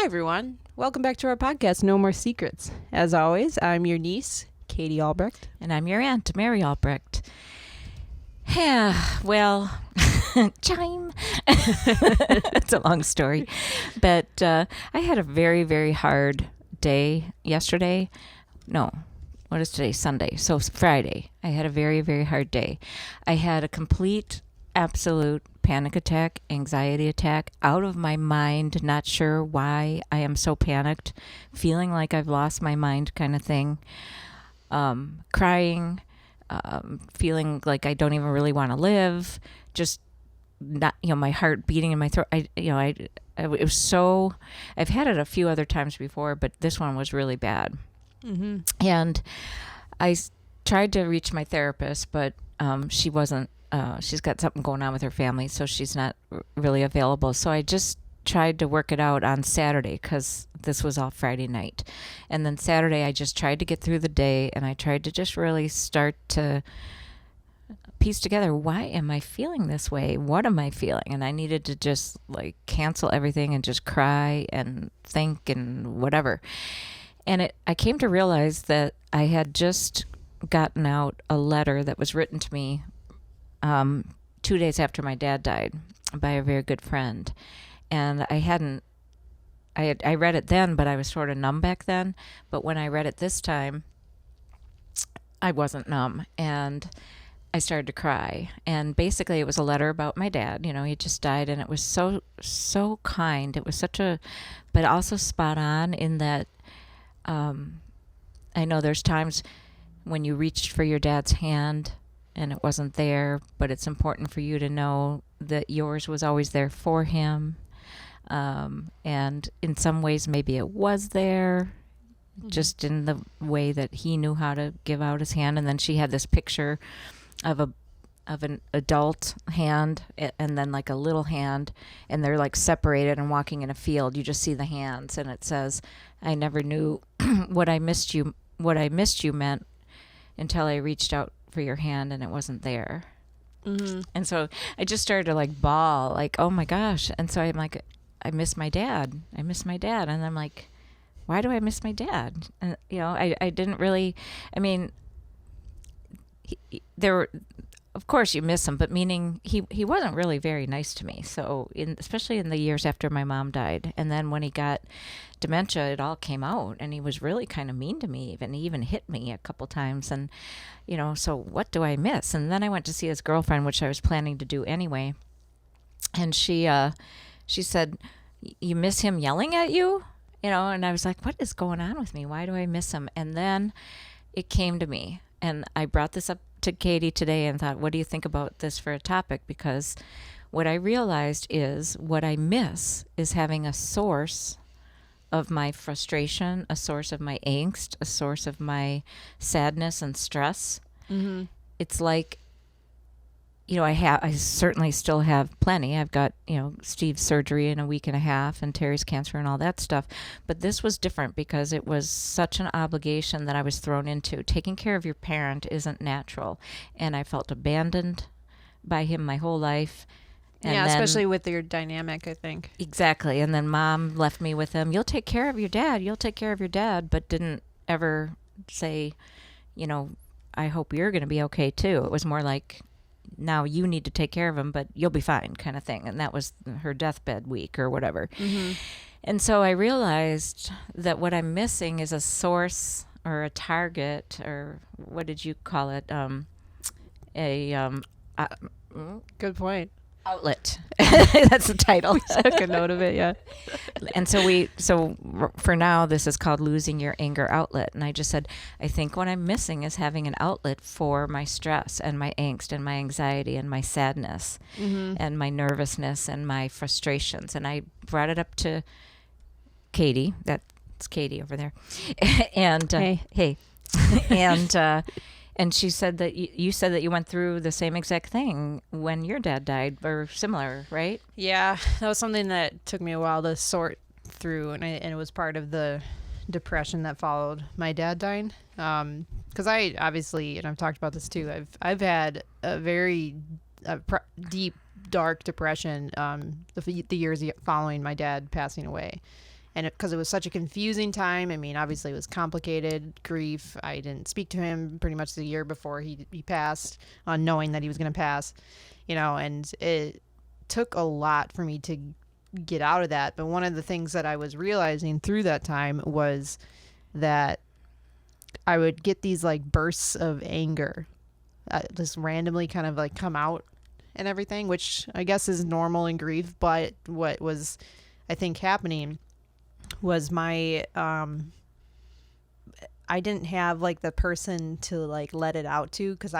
Hi, everyone. Welcome back to our podcast, No More Secrets. As always, I'm your niece, Katie Albrecht. And I'm your aunt, Mary Albrecht. Yeah, well, chime. It's a long story. But I had a very, very hard day yesterday. No, what is today? Sunday. So Friday. I had a very, very hard day. I had a complete, absolute panic attack, anxiety attack, out of my mind, not sure why I am so panicked, feeling like I've lost my mind kind of thing, crying, feeling like I don't even really want to live, just not, my heart beating in my throat. It was so, I've had it a few other times before, but this one was really bad. Mm-hmm. And I tried to reach my therapist, but she wasn't, she's got something going on with her family, so she's not really available. So I just tried to work it out on Saturday because this was all Friday night. And then Saturday, I just tried to get through the day, and I tried to just really start to piece together, why am I feeling this way? What am I feeling? And I needed to just cancel everything and just cry and think and whatever. And I came to realize that I had just gotten out a letter that was written to me 2 days after my dad died by a very good friend. And I read it then, but I was sort of numb back then. But when I read it this time, I wasn't numb. And I started to cry. And basically it was a letter about my dad. He just died, and it was so, so kind. It was but also spot on in that I know there's times when you reached for your dad's hand and it wasn't there, but it's important for you to know that yours was always there for him. And in some ways, maybe it was there, just in the way that he knew how to give out his hand. And then she had this picture of an adult hand and then a little hand, and they're separated and walking in a field. You just see the hands, and it says, "I never knew what I missed you meant until I reached out for your hand and it wasn't there." Mm-hmm. And so I just started to bawl, oh my gosh. And so I'm I miss my dad. And I'm why do I miss my dad? And, I didn't really, of course you miss him, but meaning he wasn't really very nice to me. So especially in the years after my mom died. And then when he got dementia, it all came out, and he was really kind of mean to me. He even hit me a couple times. And, so what do I miss? And then I went to see his girlfriend, which I was planning to do anyway. And she said, "You miss him yelling at you?" And I was like, what is going on with me? Why do I miss him? And then it came to me, and I brought this up to Katie today and thought, what do you think about this for a topic? Because what I realized is what I miss is having a source of my frustration, a source of my angst, a source of my sadness and stress. Mm-hmm. It's I certainly still have plenty. I've got, Steve's surgery in a week and a half and Terry's cancer and all that stuff. But this was different because it was such an obligation that I was thrown into. Taking care of your parent isn't natural. And I felt abandoned by him my whole life. And yeah, then, especially with your dynamic, I think. Exactly. And then Mom left me with him. You'll take care of your dad. But didn't ever say, I hope you're going to be okay too. It was more now you need to take care of him, but you'll be fine kind of thing. And that was her deathbed week or whatever. Mm-hmm. And so I realized that what I'm missing is a source or a target, or what did you call it? Good point. Outlet. That's the title. Took a note of it, yeah. And so for now, this is called Losing Your Anger Outlet. And I just said, I think what I'm missing is having an outlet for my stress and my angst and my anxiety and my sadness and my nervousness and my frustrations. And I brought it up to Katie. That's Katie over there. And hey. And she said that you said that you went through the same exact thing when your dad died, or similar, right? Yeah, that was something that took me a while to sort through, and it was part of the depression that followed my dad dying. Because I obviously, and I've talked about this too, I've had a very deep, dark depression the years following my dad passing away. And because it was such a confusing time, I mean, obviously it was complicated grief. I didn't speak to him pretty much the year before he passed, knowing that he was going to pass, and it took a lot for me to get out of that. But one of the things that I was realizing through that time was that I would get these like bursts of anger, just randomly kind of like come out and everything, which I guess is normal in grief. But what was, I think, happening was my I didn't have like the person to like let it out to, because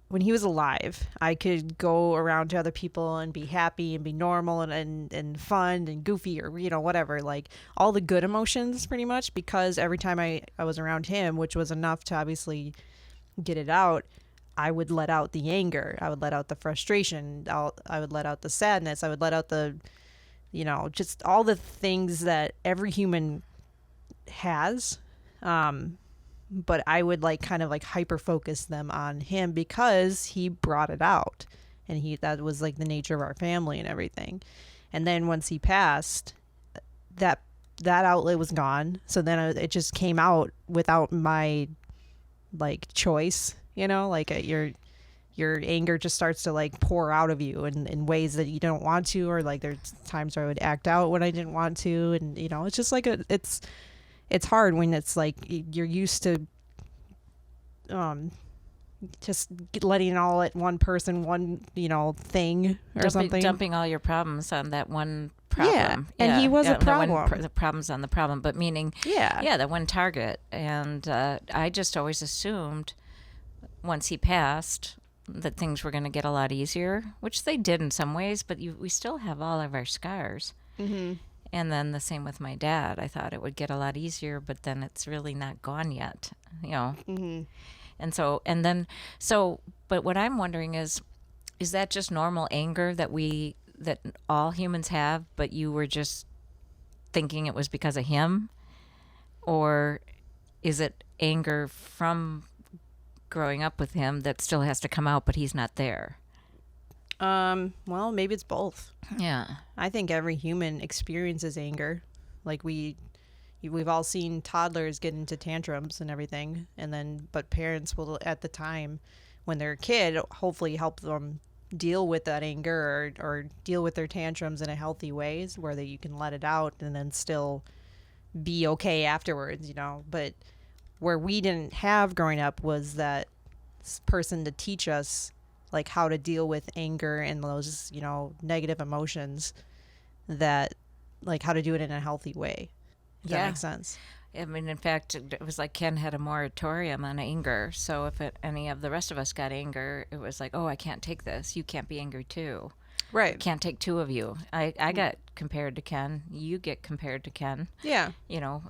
when he was alive, I could go around to other people and be happy and be normal and fun and goofy, or whatever, like all the good emotions pretty much, because every time I was around him, which was enough to obviously get it out, I would let out the anger, I would let out the frustration, I would let out the sadness, I would let out the just all the things that every human has. But I would like kind of like hyper focus them on him because he brought it out, and that was like the nature of our family and everything. And then once he passed, that outlet was gone. So then it just came out without my like choice, like your anger just starts to like pour out of you in ways that you don't want to, or like there's times where I would act out when I didn't want to. And, it's just like it's hard when it's like you're used to just letting it all at one person, one, thing or something. Dumping all your problems on that one problem. Yeah, and he was a problem. The problem's on the problem, but meaning, the one target. And I just always assumed once he passed that things were going to get a lot easier, which they did in some ways, but we still have all of our scars. Mm-hmm. And then the same with my dad. I thought it would get a lot easier, but then it's really not gone yet, Mm-hmm. But what I'm wondering is that just normal anger that all humans have, but you were just thinking it was because of him? Or is it anger from growing up with him that still has to come out, but he's not there? Well, maybe it's both. Yeah. I think every human experiences anger. Like we've all seen toddlers get into tantrums and everything, but parents will at the time when they're a kid hopefully help them deal with that anger or deal with their tantrums in a healthy ways where you can let it out and then still be okay afterwards, But where we didn't have growing up was that person to teach us like how to deal with anger and those, negative emotions, that like how to do it in a healthy way. If that makes sense. I mean, in fact, it was like Ken had a moratorium on anger. So if any of the rest of us got anger, it was like, oh, I can't take this. You can't be angry too. Right. Can't take two of you. I got compared to Ken. You get compared to Ken. Yeah.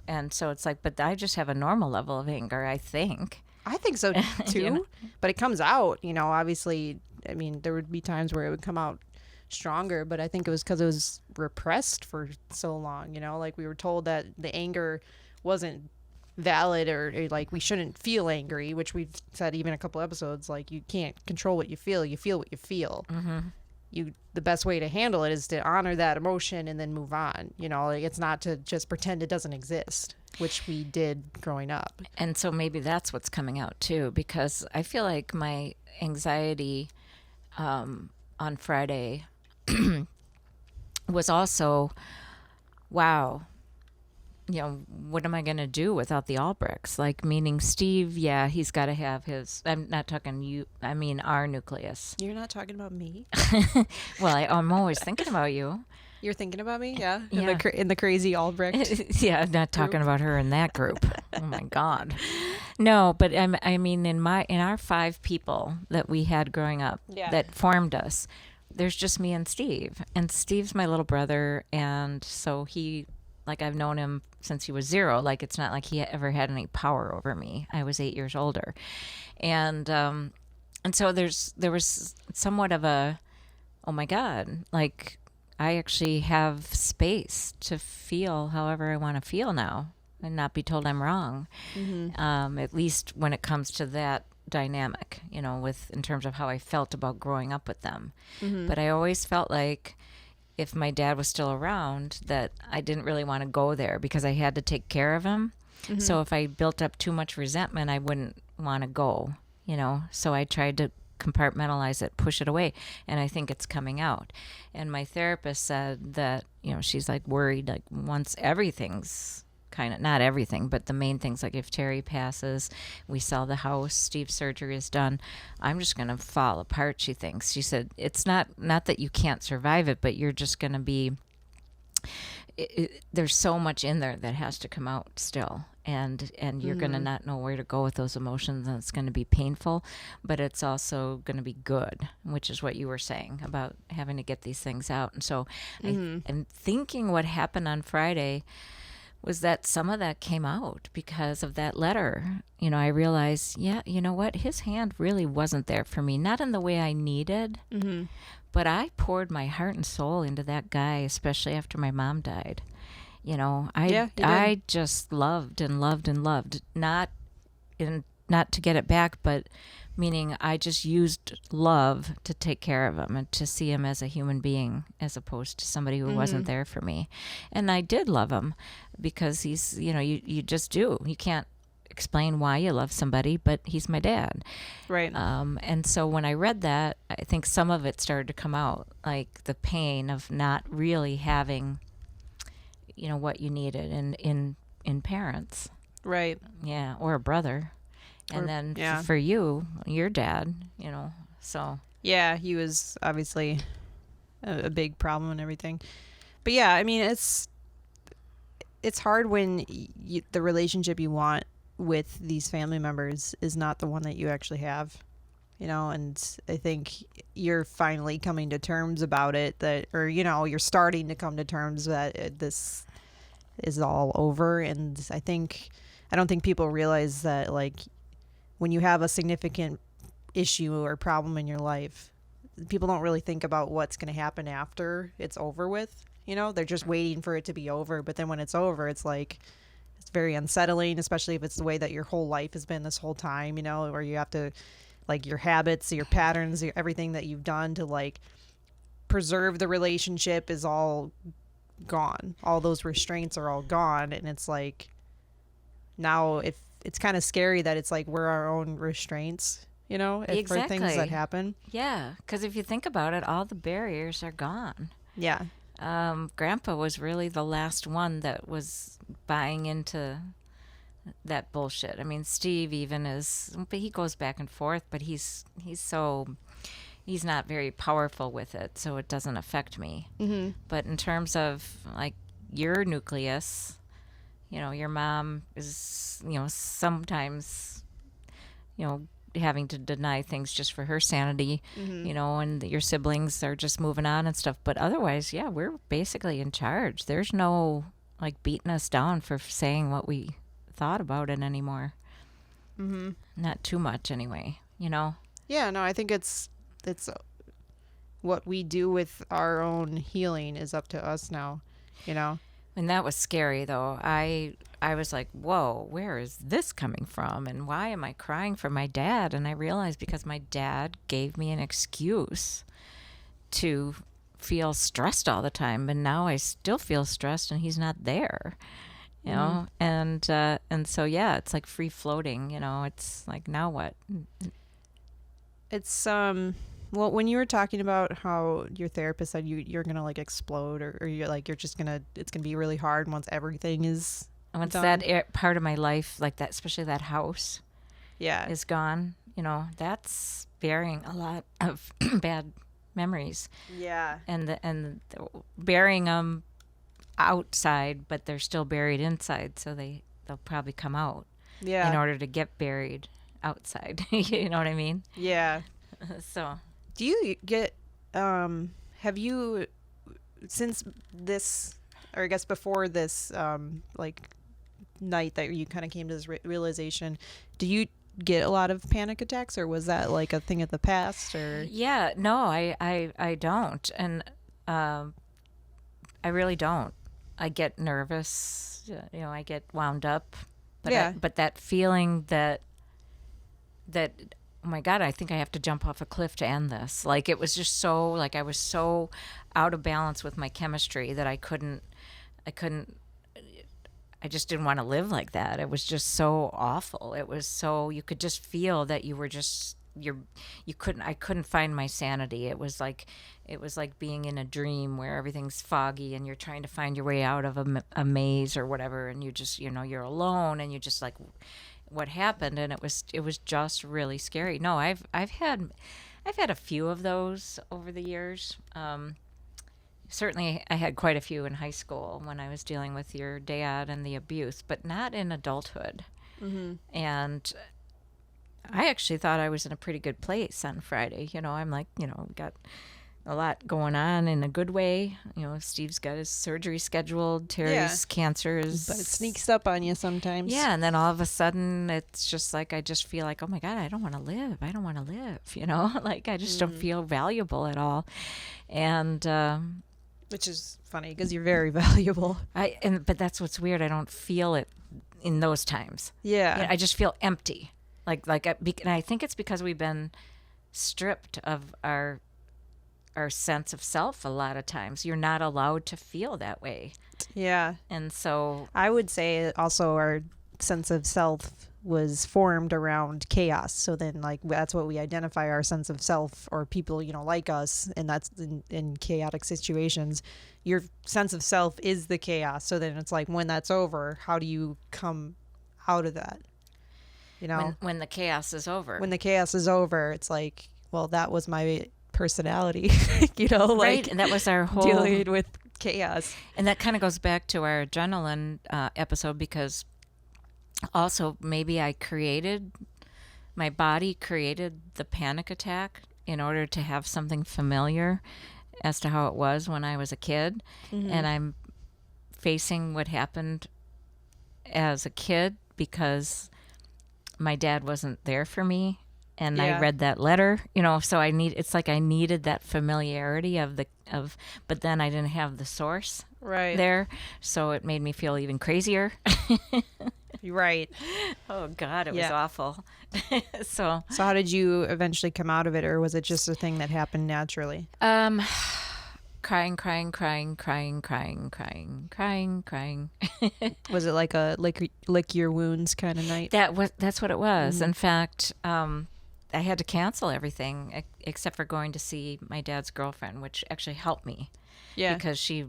And so it's like, but I just have a normal level of anger, I think. I think so too. But it comes out, obviously. I mean, there would be times where it would come out stronger, but I think it was because it was repressed for so long, like we were told that the anger wasn't valid or like we shouldn't feel angry, which we've said even a couple episodes, like you can't control what you feel what you feel. Mm-hmm. The best way to handle it is to honor that emotion and then move on. Like it's not to just pretend it doesn't exist, which we did growing up. And so maybe that's what's coming out too, because I feel like my anxiety on Friday was also, wow, what am I going to do without the Albrechts? Like, meaning Steve, he's got to have his, I'm not talking you, I mean our nucleus. You're not talking about me? Well, I'm always thinking about you. You're thinking about me? Yeah. In the crazy Albrecht? Yeah, I'm not talking about her in that group. Oh my God. No, but I mean in our 5 people that we had growing up that formed us, there's just me and Steve. And Steve's my little brother, and so he, like, I've known him since he was 0. Like, it's not like he ever had any power over me. I was 8 years older. And so there was somewhat of a, oh my God, like I actually have space to feel however I want to feel now and not be told I'm wrong. Mm-hmm. At least when it comes to that dynamic, in terms of how I felt about growing up with them. Mm-hmm. But I always felt like if my dad was still around, that I didn't really want to go there because I had to take care of him. So if I built up too much resentment, I wouldn't want to go, So I tried to compartmentalize it, push it away, and I think it's coming out. And my therapist said that, she's like worried, like once everything's kind of, not everything, but the main things, like if Terry passes, we sell the house, Steve's surgery is done, I'm just going to fall apart, she thinks. She said, it's not that you can't survive it, but you're just going to be, there's so much in there that has to come out still, and you're going to not know where to go with those emotions, and it's going to be painful, but it's also going to be good, which is what you were saying about having to get these things out. And so I'm thinking what happened on Friday was that some of that came out because of that letter. I realized, yeah, you know what? His hand really wasn't there for me, not in the way I needed, but I poured my heart and soul into that guy, especially after my mom died. I just loved and loved and loved, not to get it back, but meaning I just used love to take care of him and to see him as a human being as opposed to somebody who wasn't there for me. And I did love him because he's, you just do. You can't explain why you love somebody, but he's my dad. Right. And so when I read that, I think some of it started to come out, like the pain of not really having, what you needed in parents. Right. Yeah, or a brother. And then for you, your dad, so. Yeah, he was obviously a big problem and everything. But yeah, I mean, it's hard when the relationship you want with these family members is not the one that you actually have, and I think you're finally coming to terms about it, you're starting to come to terms that this is all over. And I don't think people realize that, like, when you have a significant issue or problem in your life, people don't really think about what's going to happen after it's over with. They're just waiting for it to be over. But then when it's over, it's like, it's very unsettling, especially if it's the way that your whole life has been this whole time, where you have to, like, your habits, your patterns, everything that you've done to, like, preserve the relationship is all gone. All those restraints are all gone. And it's like, now if it's kind of scary that it's like we're our own restraints, Exactly. for things that happen. Yeah, because if you think about it, all the barriers are gone. Yeah. Grandpa was really the last one that was buying into that bullshit. I mean, Steve even but he goes back and forth, but he's not very powerful with it, so it doesn't affect me. But in terms of, like, your nucleus, your mom is, sometimes, having to deny things just for her sanity, and your siblings are just moving on and stuff. But otherwise, yeah, we're basically in charge. There's no, like, beating us down for saying what we thought about it anymore. Not too much anyway, Yeah, no, I think it's what we do with our own healing is up to us now, And that was scary, though. I was like, whoa, where is this coming from? And why am I crying for my dad? And I realized because my dad gave me an excuse to feel stressed all the time. And now I still feel stressed and he's not there, And so, yeah, it's like free floating, It's like, now what? It's, well, when you were talking about how your therapist said you're gonna, like, explode, or you're just gonna, it's gonna be really hard once everything is once done. that part of my life, like that, especially that house, is gone, that's bearing a lot of bad memories. Yeah. And burying them outside, but they're still buried inside, so they'll probably come out. Yeah. In order to get buried outside. You know what I mean? Yeah. So, do you get, have you, since this, or I guess before this, like, night that you kind of came to this realization, do you get a lot of panic attacks, or was that like a thing of the past? Or yeah, no, I don't, and I really don't. I get nervous, I get wound up, but Yeah. but that feeling that oh my God, I think I have to jump off a cliff to end this. Like, it was just so, like, I was so out of balance with my chemistry that I couldn't, I just didn't want to live like that. It was just so awful. It was so, you could just feel that you were just, I couldn't find my sanity. It was like being in a dream where everything's foggy and you're trying to find your way out of a maze or whatever. And you just, you're alone and you just like, what happened? And it was just really scary. No, I've had a few of those over the years. Certainly I had quite a few in high school when I was dealing with your dad and the abuse, but not in adulthood. Mm-hmm. And I actually thought I was in a pretty good place on Friday. I'm like, got a lot going on in a good way. Steve's got his surgery scheduled. Terry's cancer is... But it sneaks up on you sometimes. Yeah, and then all of a sudden, it's just like, I just feel like, oh my God, I don't want to live. I don't want to live, Like, I just don't feel valuable at all. And... which is funny because you're very valuable. But that's what's weird. I don't feel it in those times. Yeah. I just feel empty. And I think it's because we've been stripped of our sense of self a lot of times. You're not allowed to feel that way. Yeah. And so I would say also our sense of self was formed around chaos. So then like that's what we identify our sense of self or people, like us, and that's in chaotic situations. Your sense of self is the chaos. So then it's like when that's over, how do you come out of that? when the chaos is over. When the chaos is over, it's like, well, that was my personality, right? And that was our whole dealing with chaos. And that kind of goes back to our adrenaline episode, because also maybe my body created the panic attack in order to have something familiar as to how it was when I was a kid. Mm-hmm. And I'm facing what happened as a kid because my dad wasn't there for me. And I read that letter, so I needed that familiarity but then I didn't have the source there. So it made me feel even crazier. Right. Oh God, it was awful. So how did you eventually come out of it, or was it just a thing that happened naturally? Crying. Was it like a lick your wounds kind of night? That's what it was. Mm-hmm. In fact, I had to cancel everything except for going to see my dad's girlfriend, which actually helped me. Yeah. Because I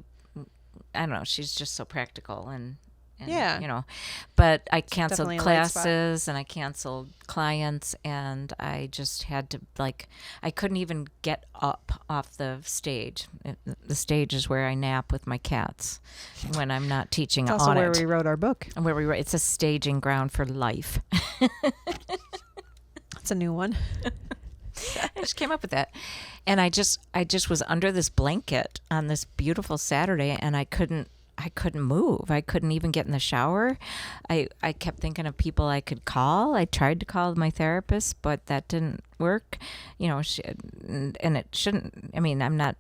don't know, she's just so practical and yeah. But I canceled classes and I canceled clients, and I just had to, I couldn't even get up off the stage. The stage is where I nap with my cats when I'm not teaching it's also on where it. we wrote our book. And it's a staging ground for life. It's a new one. I just came up with that. And I just was under this blanket on this beautiful Saturday, and I couldn't move. I couldn't even get in the shower. I kept thinking of people I could call. I tried to call my therapist, but that didn't work. And it shouldn't. I mean, I'm not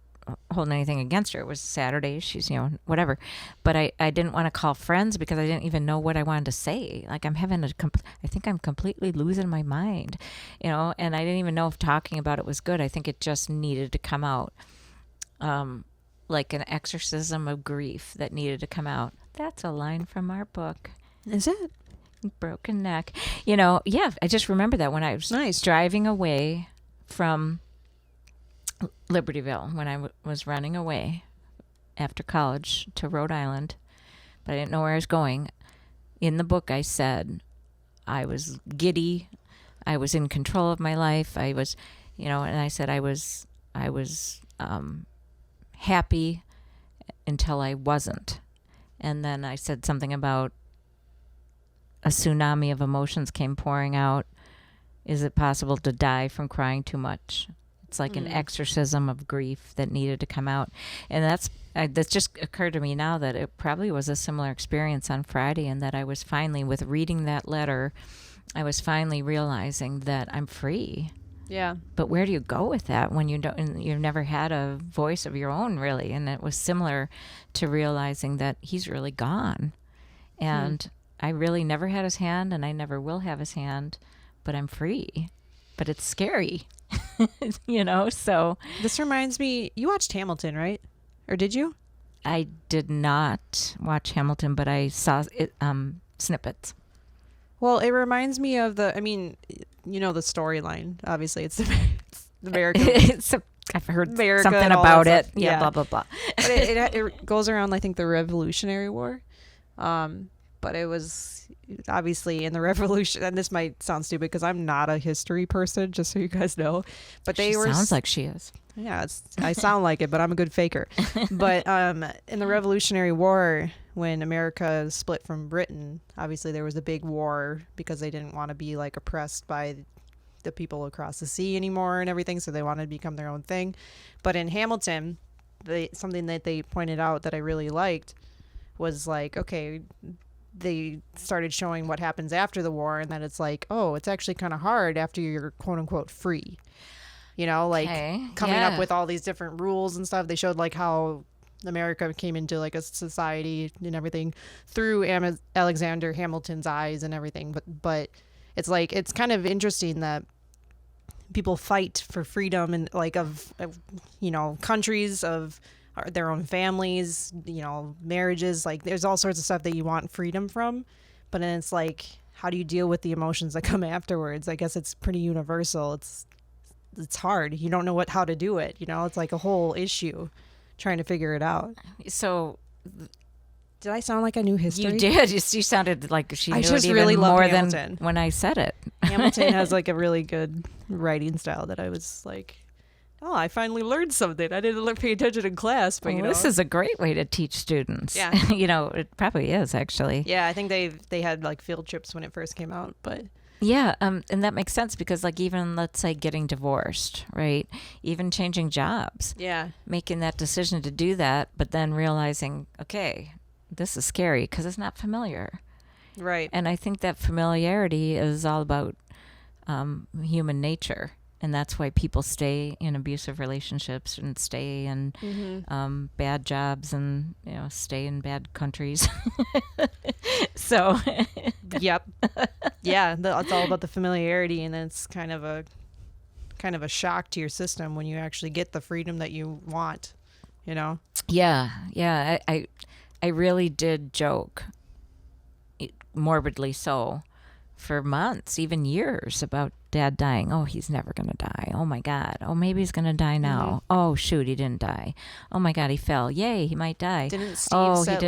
holding anything against her. It was Saturday. She's, whatever. But I didn't want to call friends because I didn't even know what I wanted to say. Like, I think I'm completely losing my mind, and I didn't even know if talking about it was good. I think it just needed to come out. Like an exorcism of grief that needed to come out. That's a line from our book. Is it? Broken neck. Yeah, I just remember that when I was driving away from Libertyville, when I was running away after college to Rhode Island, but I didn't know where I was going. In the book, I said I was giddy. I was in control of my life. I was, and I said I was happy until I wasn't. And then I said something about a tsunami of emotions came pouring out. Is it possible to die from crying too much? It's like an exorcism of grief that needed to come out. And that's just occurred to me now that it probably was a similar experience on Friday, and that I was finally, with reading that letter, I was finally realizing that I'm free. Yeah. But where do you go with that when you've never had a voice of your own, really? And it was similar to realizing that he's really gone. And I really never had his hand, and I never will have his hand, but I'm free. but it's scary, so This reminds me, you watched Hamilton, right? Or did you? I did not watch Hamilton, but I saw it, snippets. Well, it reminds me of the storyline. Obviously, it's America. I've heard America something and all about that it. stuff. Yeah, Yeah. blah, blah, blah. But it goes around, I think, the Revolutionary War. But it was obviously in the Revolution, and this might sound stupid because I'm not a history person, just so you guys know. But She sounds like she is. Yeah, I sound like it, but I'm a good faker. But in the Revolutionary War, when America split from Britain, obviously there was a big war because they didn't want to be like oppressed by the people across the sea anymore and everything, so they wanted to become their own thing. But in Hamilton, something that they pointed out that I really liked was like, okay, they started showing what happens after the war, and that it's like, oh, it's actually kind of hard after you're quote unquote free. Coming up with all these different rules and stuff. They showed like how America came into like a society and everything through Alexander Hamilton's eyes and everything. But it's like, it's kind of interesting that people fight for freedom and like of countries, of their own families, marriages. Like there's all sorts of stuff that you want freedom from, but then it's like, how do you deal with the emotions that come afterwards? I guess it's pretty universal. It's hard. You don't know how to do it. It's like a whole issue trying to figure it out. So did I sound like I knew history? you did. You sounded like she knew I just it even really love more Hamilton. than when I said it. Hamilton has like a really good writing style that I was like, oh, I finally learned something. I didn't pay attention in class, but This is a great way to teach students. Yeah. It probably is actually. Yeah, I think they had like field trips when it first came out, but Yeah, and that makes sense because like even let's say getting divorced, right? Even changing jobs. yeah. Making that decision to do that, but then realizing, okay, this is scary because it's not familiar. Right. And I think that familiarity is all about human nature. And that's why people stay in abusive relationships and stay in bad jobs and stay in bad countries. So, Yep. Yeah, it's all about the familiarity, and then it's kind of a shock to your system when you actually get the freedom that you want. yeah. I really did joke, morbidly so, for months, even years, about Dad dying. Oh, he's never going to die. Oh my God. Oh, maybe he's going to die now. Oh, shoot, he didn't die. Oh my God, he fell. Yay, he might die. Didn't Steve set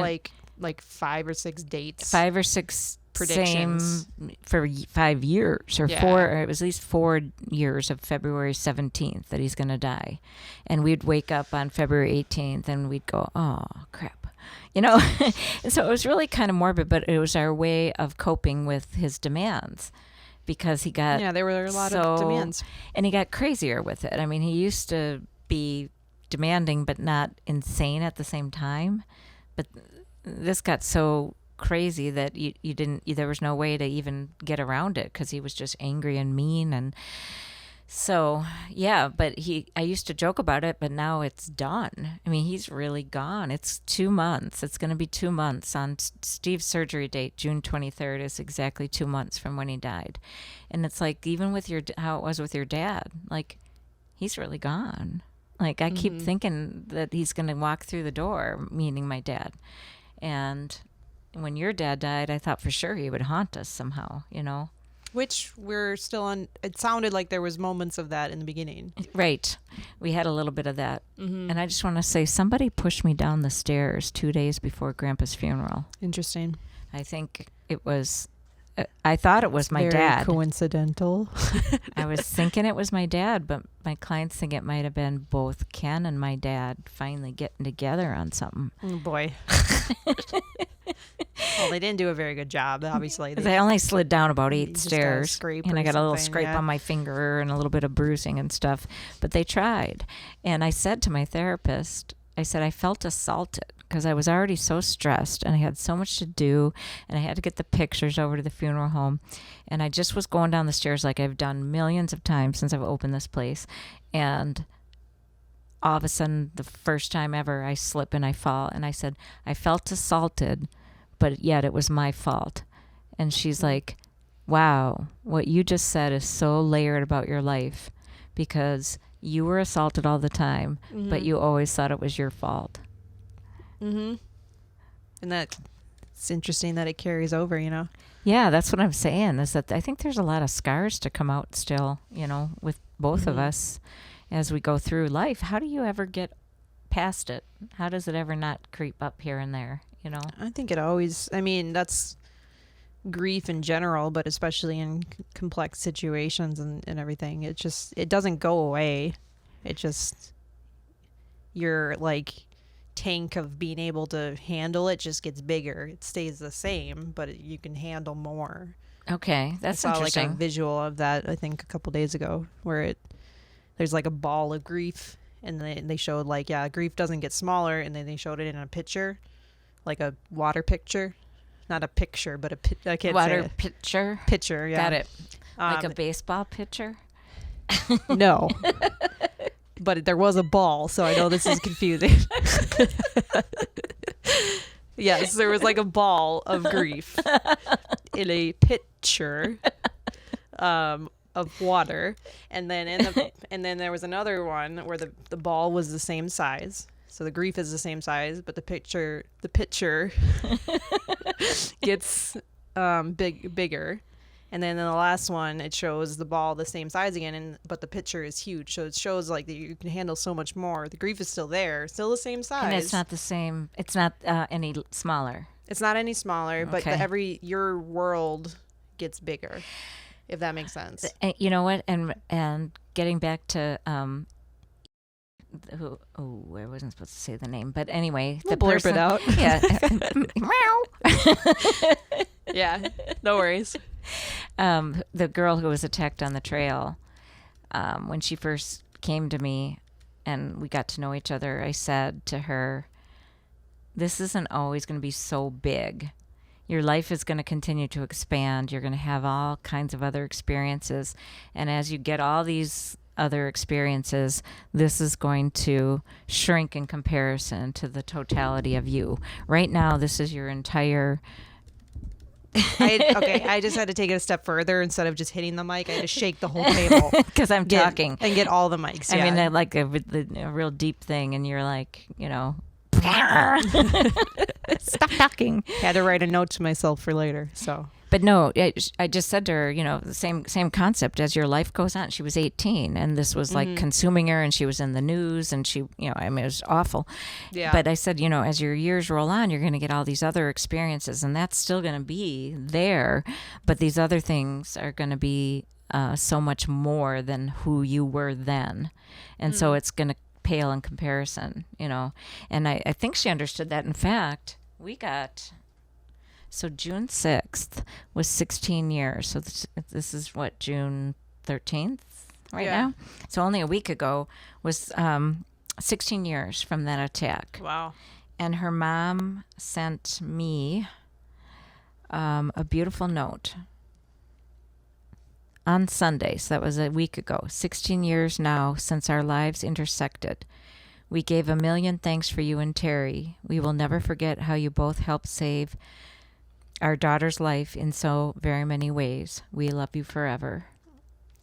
like 5 or 6 dates? 5 or 6 predictions for 5 years or Yeah. 4, or it was at least 4 years of February 17th that he's going to die. And we'd wake up on February 18th and we'd go, oh, crap. And so it was really kind of morbid, but it was our way of coping with his demands because he got there were a lot of demands. And he got crazier with it. I mean, he used to be demanding but not insane at the same time. But this got so crazy that there was no way to even get around it because he was just angry and mean. And so, yeah, but I used to joke about it, but now it's done. I mean, he's really gone. It's 2 months. It's going to be 2 months. On Steve's surgery date, June 23rd, is exactly 2 months from when he died. And it's like, even with how it was with your dad, like, he's really gone. Like, I keep thinking that he's going to walk through the door, meaning my dad. And when your dad died, I thought for sure he would haunt us somehow, Which we're still on. It sounded like there was moments of that in the beginning. Right. We had a little bit of that. And I just want to say, somebody pushed me down the stairs 2 days before Grandpa's funeral. Interesting. I think it was, I thought it was my Very dad. coincidental. I was thinking it was my dad, but my clients think it might have been both Ken and my dad finally getting together on something. Oh, boy. Well, they didn't do a very good job, obviously. I only slid down about 8 just got a stairs, scrape and or I got a little something, scrape yeah. on my finger and a little bit of bruising and stuff. But they tried. And I said to my therapist, I said, I felt assaulted because I was already so stressed and I had so much to do and I had to get the pictures over to the funeral home. And I just was going down the stairs like I've done millions of times since I've opened this place. And all of a sudden, the first time ever, I slip and I fall. And I said, I felt assaulted, but yet it was my fault. And she's like, wow, what you just said is so layered about your life, because you were assaulted all the time, but you always thought it was your fault. Mm-hmm. And it's interesting that it carries over, you know? Yeah, that's what I'm saying, is that I think there's a lot of scars to come out still, you know, with both of us as we go through life. How do you ever get past it? How does it ever not creep up here and there, you know? I think it always, I mean, that's grief in general, but especially in complex situations and everything. It doesn't go away. It just, your like tank of being able to handle it just gets bigger. It stays the same, but you can handle more. Okay, that's I saw interesting. like a visual of that, I think, a couple days ago, where there's like a ball of grief, and they showed like, yeah, grief doesn't get smaller, and then they showed it in a picture, like a water picture. Not a picture, but I can't Water say it. pitcher. Pitcher, yeah. Got it. Like a baseball pitcher? No. But there was a ball, so I know this is confusing. Yes, there was like a ball of grief in a pitcher of water, and then there was another one where the ball was the same size. So the grief is the same size, but the pitcher gets bigger. And then in the last one, it shows the ball the same size again, but the pitcher is huge. So it shows like that you can handle so much more. The grief is still there, still the same size. And it's not the same. It's not any smaller. It's not any smaller, but Okay. your world gets bigger, if that makes sense. You know what? And getting back to I wasn't supposed to say the name, but anyway, We'll the blurb person, it out. Yeah. Yeah, no worries. The girl who was attacked on the trail, when she first came to me and we got to know each other, I said to her, this isn't always going to be so big. Your life is going to continue to expand. You're going to have all kinds of other experiences. And as you get all these other experiences, this is going to shrink in comparison to the totality of you. Right now, this is your entire... I just had to take it a step further. Instead of just hitting the mic, I had to shake the whole table. Because I'm talking. And get all the mics. I Yeah. mean, like a real deep thing, and you're like, you know... Stop talking. Had to write a note to myself for later. So, but no, I just said to her, you know, the same concept. As your life goes on, she was 18, and this was like consuming her, and she was in the news, and she, you know, I mean, it was awful. yeah. But I said, you know, as your years roll on, you're going to get all these other experiences, and that's still going to be there. But these other things are going to be so much more than who you were then, and so it's going to pale in comparison, you know. And I think she understood that. In fact, we got, so June 6th was 16 years. So this is what, June 13th now? So only a week ago was 16 years from that attack. Wow. And her mom sent me a beautiful note on Sunday. So that was a week ago. 16 years now since our lives intersected. We gave a million thanks for you and Terry. We will never forget how you both helped save our daughter's life in so very many ways. We love you forever.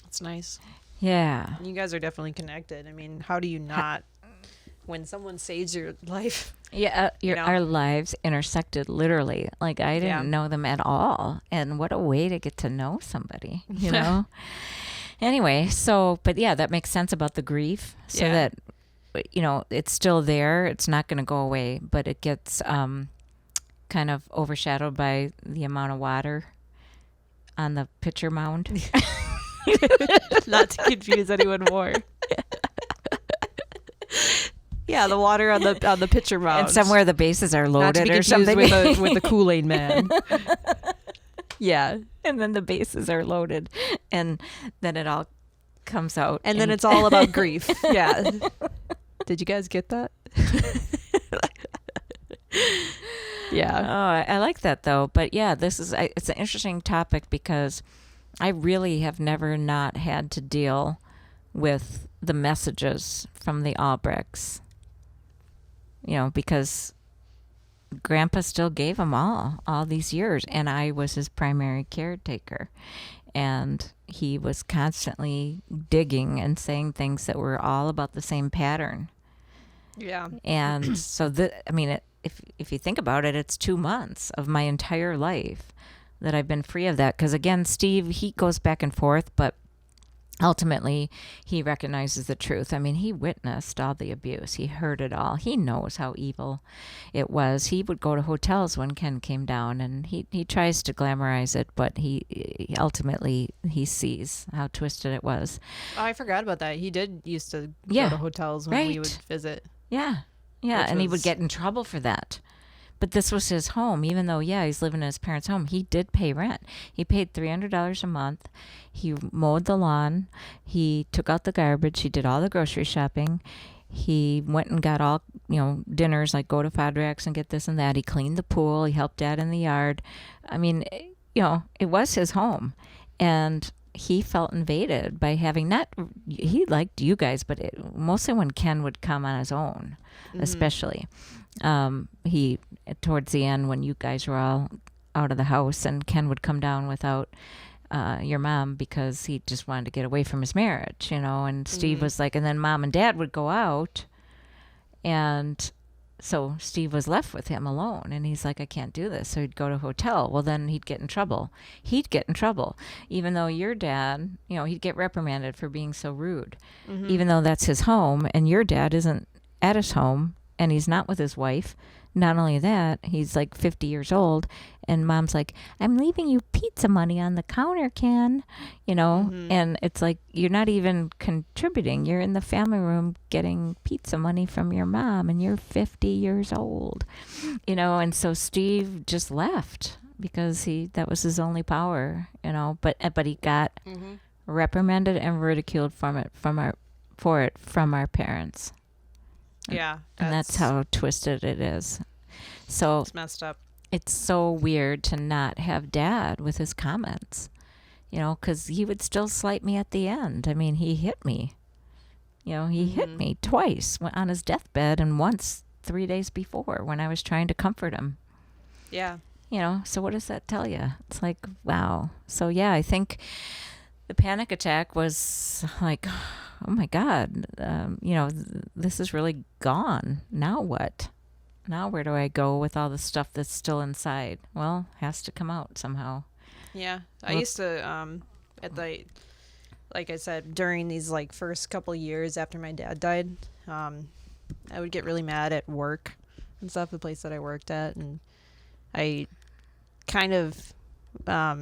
That's nice. Yeah. You guys are definitely connected. I mean, how do you not, when someone saves your life? Yeah, our lives intersected literally. Like, I didn't know them at all. And what a way to get to know somebody, you know? Anyway, so, but yeah, that makes sense about the grief. So that, you know, it's still there. It's not going to go away, but it gets kind of overshadowed by the amount of water on the pitcher mound. Not to confuse anyone more. Yeah, the water on the pitcher mound. And somewhere the bases are loaded, not to be or something. with the Kool-Aid man. Yeah. And then the bases are loaded, and then it all comes out. And then it's all about grief. Yeah. Did you guys get that? Yeah. Oh, I like that though. But yeah, it's an interesting topic because I really have never not had to deal with the messages from the Albrechts. You know, because Grandpa still gave him all these years, and I was his primary caretaker. And he was constantly digging and saying things that were all about the same pattern. Yeah. And so, if you think about it, it's 2 months of my entire life that I've been free of that. Because again, Steve, he goes back and forth, but ultimately he recognizes the truth. I mean, he witnessed all the abuse. He heard it all. He knows how evil it was. He would go to hotels when Ken came down, and he tries to glamorize it, but he ultimately he sees how twisted it was. Oh, I forgot about that. He did used to Yeah, go to hotels when we would right. visit. Yeah. Yeah, Which and he would was get in trouble for that. But this was his home, even though, yeah, he's living in his parents' home. He did pay rent. He paid $300 a month. He mowed the lawn. He took out the garbage. He did all the grocery shopping. He went and got all, dinners, like go to Fadrax and get this and that. He cleaned the pool. He helped Dad in the yard. I mean, it was his home. And he felt invaded by having not, he liked you guys, but mostly when Ken would come on his own, especially. He, towards the end, when you guys were all out of the house, and Ken would come down without your mom because he just wanted to get away from his marriage, and Steve was like, and then Mom and Dad would go out, and so Steve was left with him alone, and he's like, I can't do this. So he'd go to a hotel. Well, then he'd get in trouble. Even though your dad, he'd get reprimanded for being so rude, even though that's his home, and your dad isn't at his home, and he's not with his wife. Not only that, he's like 50 years old, and Mom's like, I'm leaving you pizza money on the counter, Ken, and it's like, you're not even contributing. You're in the family room getting pizza money from your mom, and you're 50 years old, and so Steve just left because that was his only power, but he got reprimanded and ridiculed from our parents. Yeah. And that's how twisted it is. So it's messed up. It's so weird to not have Dad with his comments, because he would still slight me at the end. I mean, he hit me. He hit me twice on his deathbed, and once 3 days before when I was trying to comfort him. Yeah. So what does that tell you? It's like, wow. So yeah, I think the panic attack was like, oh my God, this is really gone. Now what? Now where do I go with all the stuff that's still inside? Well, has to come out somehow. Yeah. I used to, like I said, during these like first couple years after my dad died, I would get really mad at work and stuff, the place that I worked at. And I kind of, I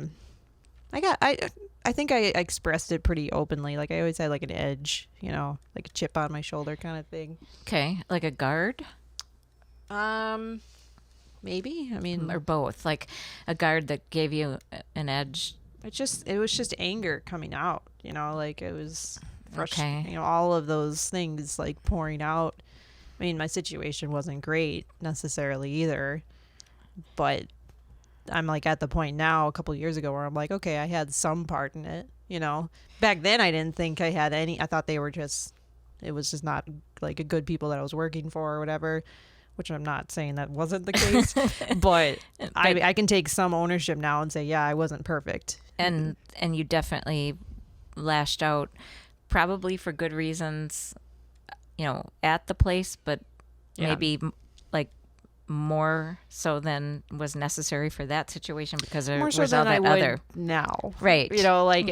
think I expressed it pretty openly. Like I always had like an edge, like a chip on my shoulder kind of thing. Okay, like a guard? Maybe. I mean, or both. Like a guard that gave you an edge. It was just anger coming out. Like it was frustrating. Okay. All of those things like pouring out. I mean, my situation wasn't great necessarily either, but I'm like at the point now a couple of years ago where I'm like, okay, I had some part in it, Back then I didn't think I had any. I thought it was just not like a good people that I was working for or whatever, which I'm not saying that wasn't the case, but I can take some ownership now and say, yeah, I wasn't perfect. And you definitely lashed out, probably for good reasons, at the place, but maybe like more so than was necessary for that situation because there was all that other now, right? Like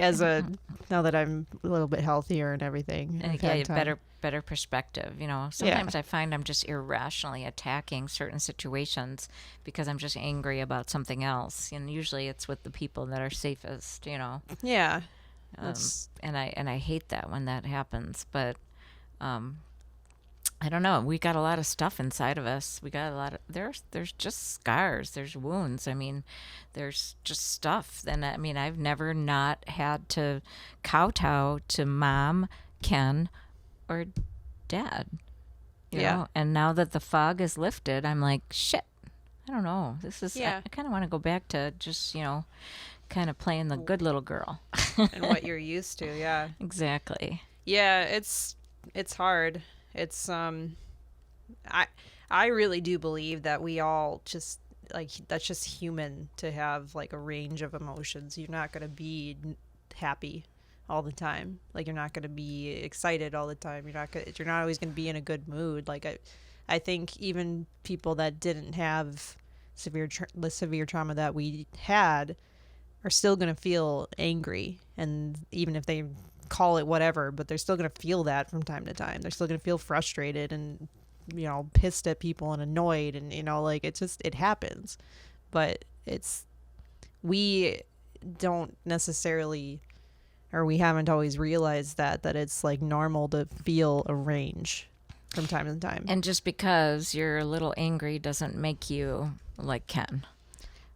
now that I'm a little bit healthier and everything, and yeah, better perspective. Sometimes I find I'm just irrationally attacking certain situations because I'm just angry about something else, and usually it's with the people that are safest. Yeah, and I hate that when that happens, but I don't know. We got a lot of stuff inside of us. We got a lot of there's just scars. There's wounds. I mean, there's just stuff. And I mean, I've never not had to kowtow to Mom, Ken, or Dad. You know? And now that the fog is lifted, I'm like, shit. I don't know. This is. I kind of want to go back to just kind of playing the good little girl. And what you're used to. Yeah. Exactly. Yeah, it's hard. It's I I really do believe that we all just like that's just human to have like a range of emotions. You're not going to be happy all the time. Like you're not going to be excited all the time. You're not always going to be in a good mood. Like I think even people that didn't have the severe trauma that we had are still going to feel angry, and even if they call it whatever, but they're still going to feel that from time to time. They're still going to feel frustrated and pissed at people and annoyed, and like it happens. But we don't necessarily, or we haven't always realized that it's like normal to feel a range from time to time. And just because you're a little angry doesn't make you like Ken.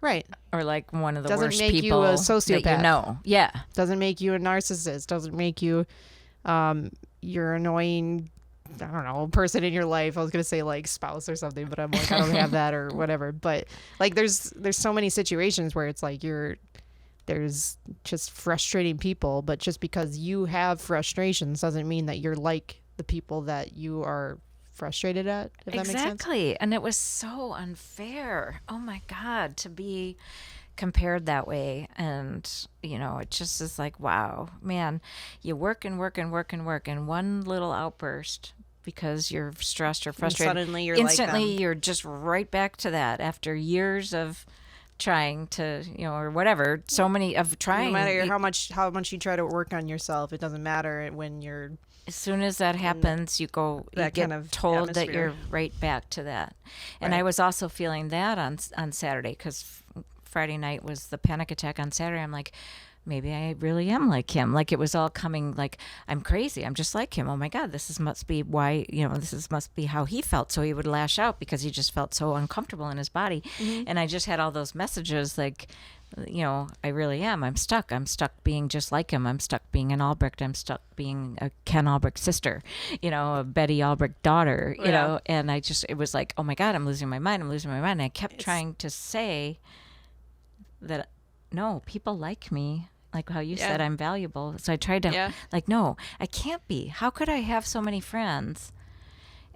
Right. Or like one of the doesn't worst make people you a sociopath. that you know. Yeah. Doesn't make you a narcissist. Doesn't make you your annoying, I don't know, person in your life. I was going to say like spouse or something, but I'm like, I don't have that or whatever. But like there's so many situations where it's like there's just frustrating people, but just because you have frustrations doesn't mean that you're like the people that you are frustrated at, if that makes sense. Exactly. And it was so unfair. Oh my God, to be compared that way. And, it just is like, wow, man, you work and work and work and work, and one little outburst because you're stressed or frustrated. And suddenly you're just right back to that after years of trying to, or whatever, so many of trying. No matter how much you try to work on yourself, it doesn't matter when you're. As soon as that happens, you get kind of told atmosphere. that you're right back to that. And Right. I was also feeling that on Saturday, because Friday night was the panic attack. On Saturday, I'm like, maybe I really am like him. Like it was all coming like, I'm crazy. I'm just like him. Oh my God, must be why, must be how he felt. So he would lash out because he just felt so uncomfortable in his body. Mm-hmm. And I just had all those messages like, I really am. I'm stuck. I'm stuck being just like him. I'm stuck being an Albrecht. I'm stuck being a Ken Albrecht sister, a Betty Albrecht daughter, and it was like, oh my God, I'm losing my mind. And I kept trying to say that, no, people like me. Like how you said, I'm valuable. So I tried to no, I can't be. How could I have so many friends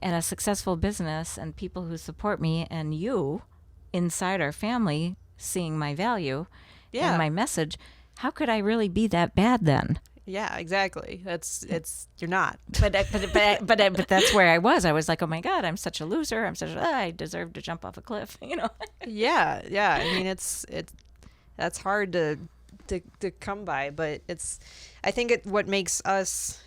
and a successful business and people who support me, and you inside our family seeing my value and my message? How could I really be that bad then? Yeah, exactly. You're not. But that's where I was. I was like, oh my God, I'm such a loser. I deserve to jump off a cliff. Yeah. I mean, that's hard to come by, but I think what makes us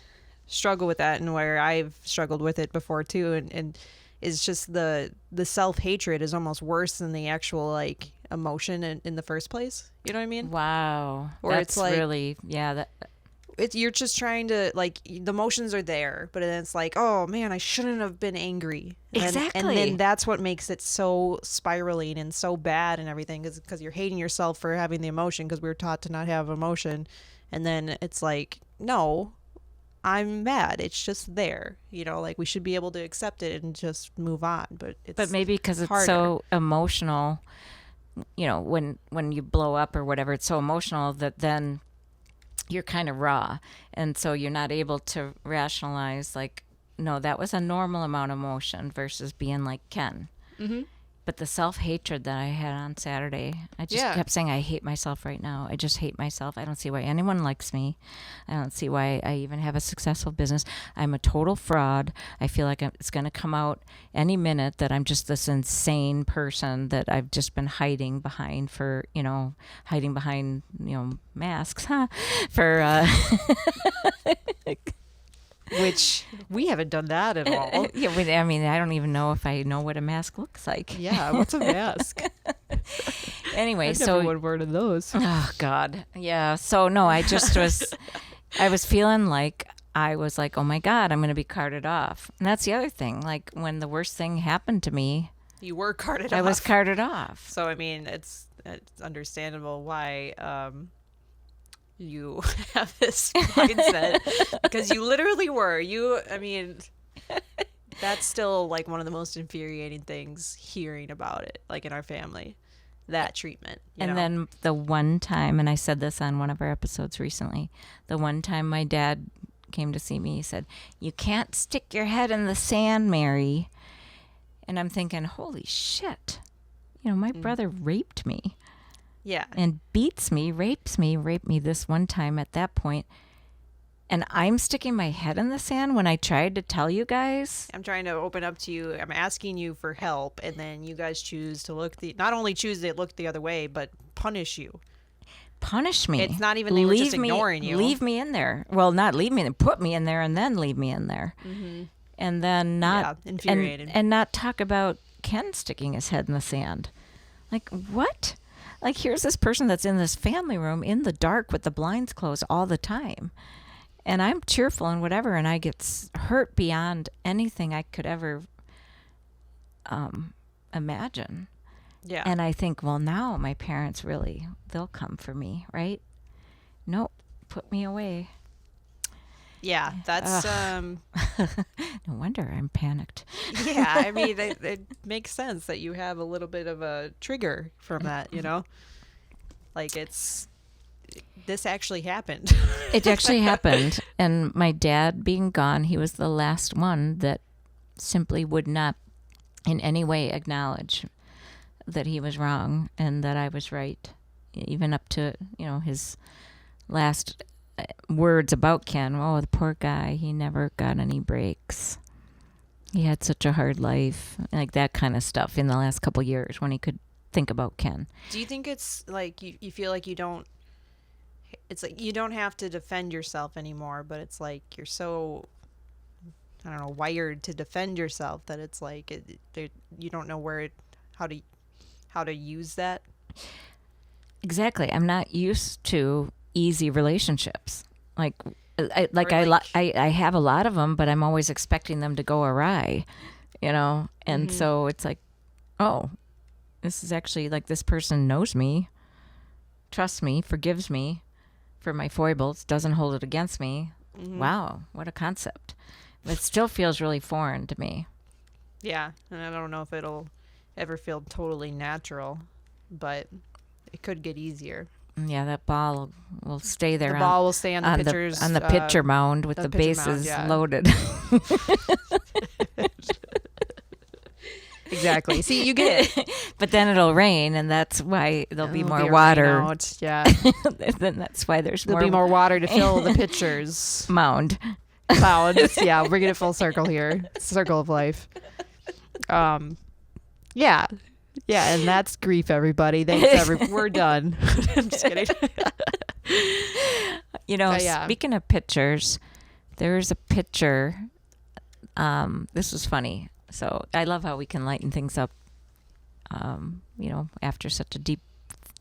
struggle with that, and where I've struggled with it before too, and is just the self-hatred is almost worse than the actual like emotion in the first place. You know what I mean? Wow. Or that's it's like, really, you're just trying to, like, the emotions are there, but then it's like, oh man, I shouldn't have been angry. Exactly. And then that's what makes it so spiraling and so bad and everything, because you're hating yourself for having the emotion, because we were taught to not have emotion. And then it's like, no, I'm mad. It's just there. Like we should be able to accept it and just move on. But maybe because it's harder. So emotional, when you blow up or whatever, it's so emotional that then you're kind of raw, and so you're not able to rationalize like, no, that was a normal amount of emotion versus being like Ken. Mm-hmm. But the self-hatred that I had on Saturday, I just kept saying, I hate myself right now. I just hate myself. I don't see why anyone likes me. I don't see why I even have a successful business. I'm a total fraud. I feel like it's going to come out any minute that I'm just this insane person that I've just been hiding behind masks, for, which we haven't done that at all. I mean, I don't even know if I know what a mask looks like. Yeah, what's a mask? Anyway, I've never one word of those. Oh God, yeah. So no, I was feeling like I was like, oh my God, I'm going to be carted off. And that's the other thing. Like when the worst thing happened to me, you were carted off. I was carted off. So I mean, it's understandable why you have this mindset, because you literally were. I mean, that's still like one of the most infuriating things, hearing about it, like in our family, that treatment. Then the one time, and I said this on one of our episodes recently, the one time my dad came to see me, he said, "You can't stick your head in the sand, Mary." And I'm thinking, holy shit. My brother raped me. Yeah. And beats me, raped me this one time at that point. And I'm sticking my head in the sand when I tried to tell you guys. I'm trying to open up to you. I'm asking you for help, and then you guys choose to not only choose to look the other way, but punish you. Punish me. It's not even they were just ignoring you. Leave me in there. Well, not leave me in there. Put me in there and then leave me in there. Mm-hmm. And then not infuriated. And not talk about Ken sticking his head in the sand. Like, what? Like, here's this person that's in this family room in the dark with the blinds closed all the time. And I'm cheerful and whatever, and I get hurt beyond anything I could ever imagine. Yeah. And I think, well, now my parents really, they'll come for me, right? Nope, put me away. Yeah, that's... No wonder I'm panicked. Yeah, I mean, it makes sense that you have a little bit of a trigger from that, Like, this actually happened. It actually happened. And my dad being gone, he was the last one that simply would not in any way acknowledge that he was wrong and that I was right. Even up to, his last words about Ken. Oh, the poor guy. He never got any breaks. He had such a hard life. Like that kind of stuff in the last couple of years when he could think about Ken. Do you think it's like you feel like you don't... It's like you don't have to defend yourself anymore, but it's like you're so, I don't know, wired to defend yourself that it's like you don't know how to use that. Exactly. I'm not used to easy relationships. I have a lot of them, but I'm always expecting them to go awry, And so it's like, oh, this is actually like this person knows me, trusts me, forgives me for my foibles, doesn't hold it against me. Mm-hmm. Wow, what a concept. It still feels really foreign to me. Yeah, and I don't know if it'll ever feel totally natural, but it could get easier. Yeah, that ball will stay there. The ball will stay on the pitcher's... on the pitcher mound with the bases loaded. Exactly. See, you get it. But then it'll rain, and that's why there'll be more water. Yeah. Then that's why there'll be more water to fill the pitcher's mound. Yeah, we're bringing it full circle here. Circle of life. Yeah. Yeah, and that's grief, everybody. Thanks, we're done. I'm just kidding. Speaking of pictures, there's a picture. This was funny. So I love how we can lighten things up, after such a deep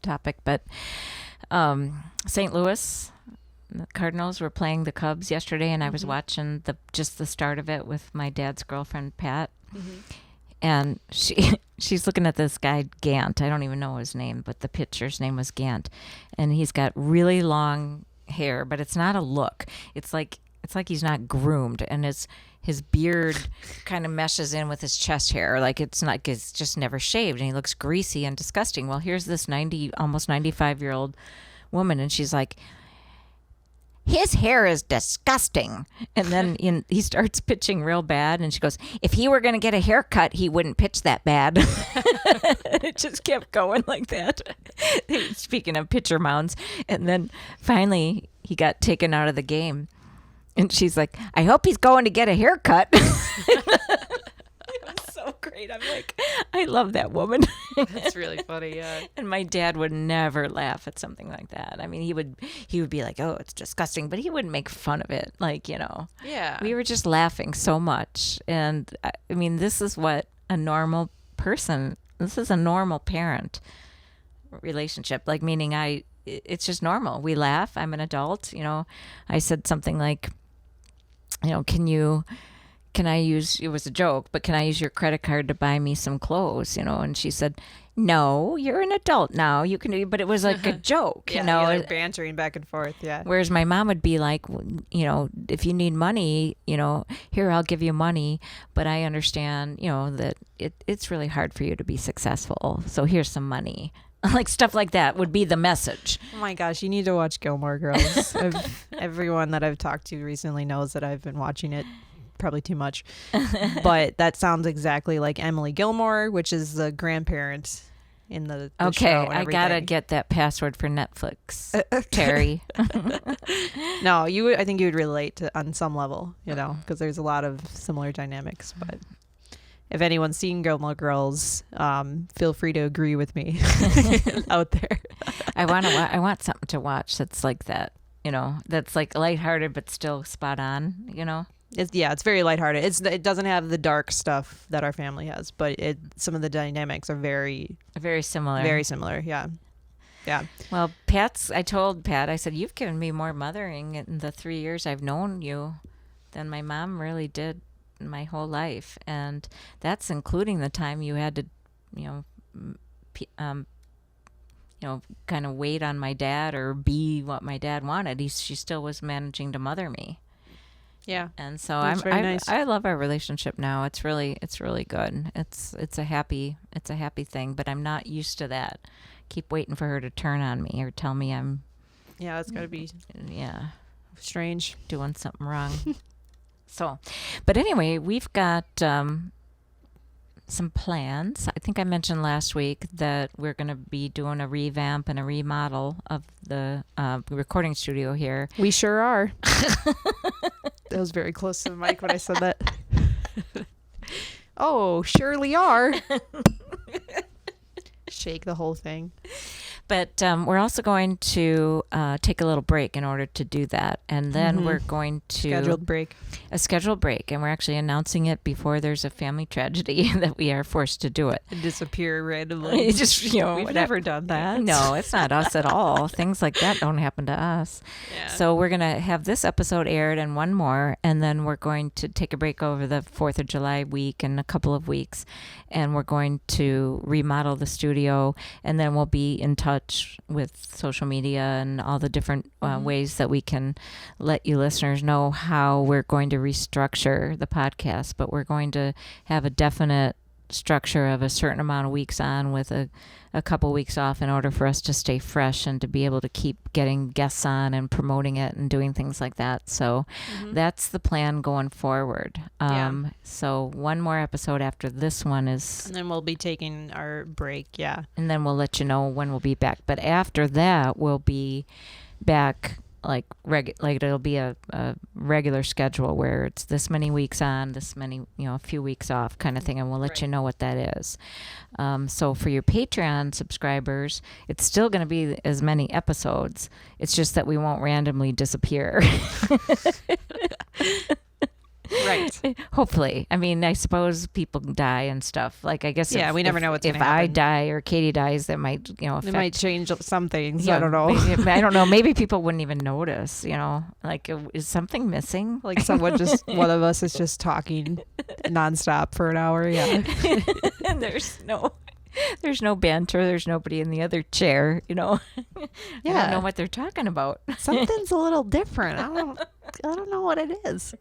topic. But St. Louis, the Cardinals were playing the Cubs yesterday, and I was watching the start of it with my dad's girlfriend, Pat. Mm-hmm. And she's looking at this guy, Gant. I don't even know his name, but the pitcher's name was Gant. And he's got really long hair, but it's not a look. It's like he's not groomed, and his beard kind of meshes in with his chest hair. Like it's just never shaved, and he looks greasy and disgusting. Well, here's this almost 95-year-old woman, and she's like, his hair is disgusting. And then he starts pitching real bad, and she goes, if he were going to get a haircut, he wouldn't pitch that bad. It just kept going like that. Speaking of pitcher mounds. And then finally he got taken out of the game. And she's like, I hope he's going to get a haircut. It was so great. I'm like, I love that woman. That's really funny, yeah. And my dad would never laugh at something like that. I mean, he would be like, oh, it's disgusting. But he wouldn't make fun of it. Like, Yeah. We were just laughing so much. And I mean, this is what a normal parent relationship, like, meaning it's just normal. We laugh. I'm an adult. I said something like, can I use, it was a joke, but can I use your credit card to buy me some clothes? And she said, no, you're an adult now. You can do, but it was like a joke, yeah, like bantering back and forth. Yeah. Whereas my mom would be like, if you need money, here, I'll give you money, but I understand, that it's really hard for you to be successful. So here's some money. Like stuff like that would be the message. Oh my gosh, you need to watch Gilmore Girls. Everyone that I've talked to recently knows that I've been watching it probably too much. But that sounds exactly like Emily Gilmore, which is the grandparent in the Okay, show and I gotta everything. get that password for Netflix, Terry. No, I think you would relate to on some level, because there's a lot of similar dynamics. But if anyone's seen Gilmore Girls, feel free to agree with me out there. I want something to watch that's like that, that's like lighthearted but still spot on. It's very lighthearted. It doesn't have the dark stuff that our family has, but some of the dynamics are very similar. Very similar, yeah. Yeah. Well, I told Pat, I said, you've given me more mothering in the 3 years I've known you than my mom really did my whole life. And that's including the time you had to, kind of wait on my dad or be what my dad wanted. She still was managing to mother me. Yeah. And so nice. I love our relationship now. It's really good. It's a happy thing, but I'm not used to that. Keep waiting for her to turn on me or tell me I'm that's got to be strange, doing something wrong. So, but anyway, we've got some plans. I think I mentioned last week that we're going to be doing a revamp and a remodel of the recording studio here. We sure are. That was very close to the mic when I said that. Oh, surely are. Shake the whole thing. But we're also going to take a little break in order to do that. And then we're going to... A scheduled break. And we're actually announcing it before there's a family tragedy that we are forced to do it. And disappear randomly. We've never done that. No, it's not us at all. Things like that don't happen to us. Yeah. So we're going to have this episode aired and one more. And then we're going to take a break over the 4th of July week and a couple of weeks. And we're going to remodel the studio. And then we'll be in touch with social media and all the different ways that we can let you listeners know how we're going to restructure the podcast. But we're going to have a definite structure of a certain amount of weeks on with a couple weeks off in order for us to stay fresh and to be able to keep getting guests on and promoting it and doing things like that. So that's the plan going forward. So one more episode after this one is... And then we'll be taking our break, And then we'll let you know when we'll be back. But after that, we'll be back... Like it'll be a regular schedule where it's this many weeks on, this many, a few weeks off kind of thing. And we'll let you know what that is. So for your Patreon subscribers, it's still going to be as many episodes. It's just that we won't randomly disappear. Right. Hopefully. I mean, I suppose people die and stuff. Like, I guess we never know what's going to happen. If I die or Katie dies, that might, affect. It might change some things. I don't know. I don't know. Maybe people wouldn't even notice, like, is something missing? Like one of us is just talking nonstop for an hour. Yeah. And there's no banter. There's nobody in the other chair, I don't know what they're talking about. Something's a little different. I don't know what it is.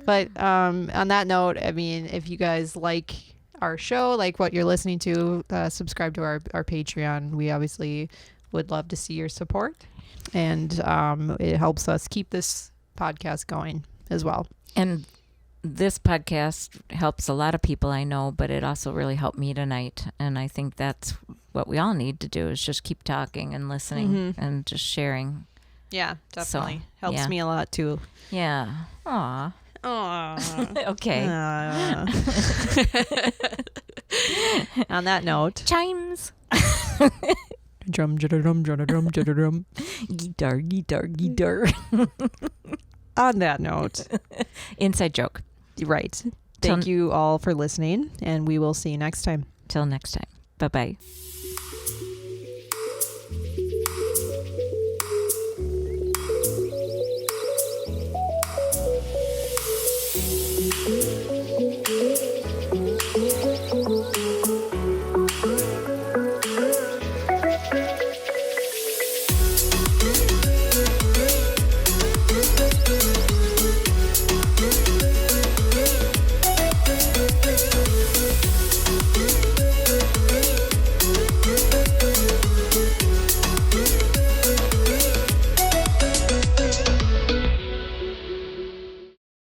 But on that note, I mean, if you guys like our show, like what you're listening to, subscribe to our Patreon. We obviously would love to see your support. And it helps us keep this podcast going as well. And this podcast helps a lot of people I know, but it also really helped me tonight. And I think that's what we all need to do is just keep talking and listening and just sharing. Yeah, definitely. So, helps me a lot too. Yeah. Aw. Okay. On that note. Chimes. Drum, drum, drum, drum, drum. Guitar, guitar, guitar. On that note. Inside joke. Right. Thank you all for listening, and we will see you next time. Till next time. Bye-bye.